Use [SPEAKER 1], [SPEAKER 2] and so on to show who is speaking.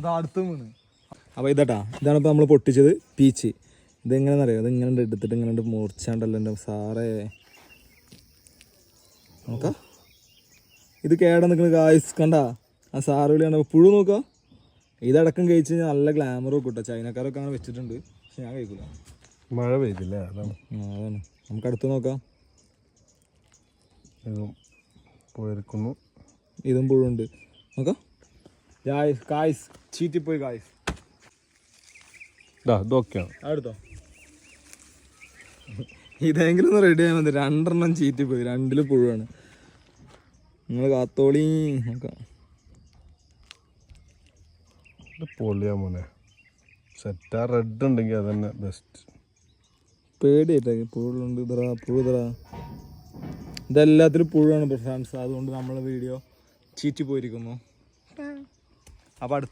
[SPEAKER 1] അത് അടുത്ത് വീണ്.
[SPEAKER 2] അപ്പോൾ ഇതാ ഇതാണ് ഇപ്പോൾ നമ്മൾ പൊട്ടിച്ചത് പീച്ച്. ഇതെങ്ങനെയാണെന്നറിയോ, ഇതിങ്ങനെ എടുത്തിട്ട് ഇങ്ങനെ മുറിച്ചാണ്ടല്ലോ എൻ്റെ സാറേ. നോക്കാം ഇത് കേടാ നിൽക്കുന്ന ഗായ്സ്, കണ്ട ആ സാറ് വിളിയാണ് പുഴു നോക്കുക. ഇതടക്കം കഴിച്ച് കഴിഞ്ഞാൽ നല്ല ഗ്ലാമറും കിട്ടും. ചൈനക്കാരൊക്കെ അങ്ങനെ വെച്ചിട്ടുണ്ട്, പക്ഷെ ഞാൻ കഴിക്കില്ല.
[SPEAKER 1] മഴ പെയ്തില്ല, അതാണ്.
[SPEAKER 2] അതാണ്. നമുക്ക് അടുത്ത് നോക്കാം.
[SPEAKER 1] ഇതും പോയിരിക്കുന്നു,
[SPEAKER 2] ഇതും പുഴുണ്ട്. നോക്കാം ഗായ്സ്, ചീറ്റിപ്പോയി ഗായ്സ്.
[SPEAKER 1] ഇതൊക്കെയാണ്
[SPEAKER 2] അടുത്തോ ഇതെങ്കിലും ഒന്ന് റെഡി ആയാൽ മതി. 2 ചീറ്റിപ്പോയി, 2 പുഴുവാണ്. നിങ്ങൾ കാത്തോളി. നോക്കാം
[SPEAKER 1] പൊളിയാ മോനെ. സെറ്റാ റെഡ് ഉണ്ടെങ്കിൽ അത് തന്നെ ബെസ്റ്റ്.
[SPEAKER 2] പേടിയായിട്ടേ പുഴുണ്ട്. പുഴുതറ ഇതെല്ലാത്തിലും പുഴുവാണ് ഫ്രണ്ട്സ്. അതുകൊണ്ട് നമ്മളെ വീഡിയോ ചീറ്റി പോയിരിക്കുന്നു. അപ്പോൾ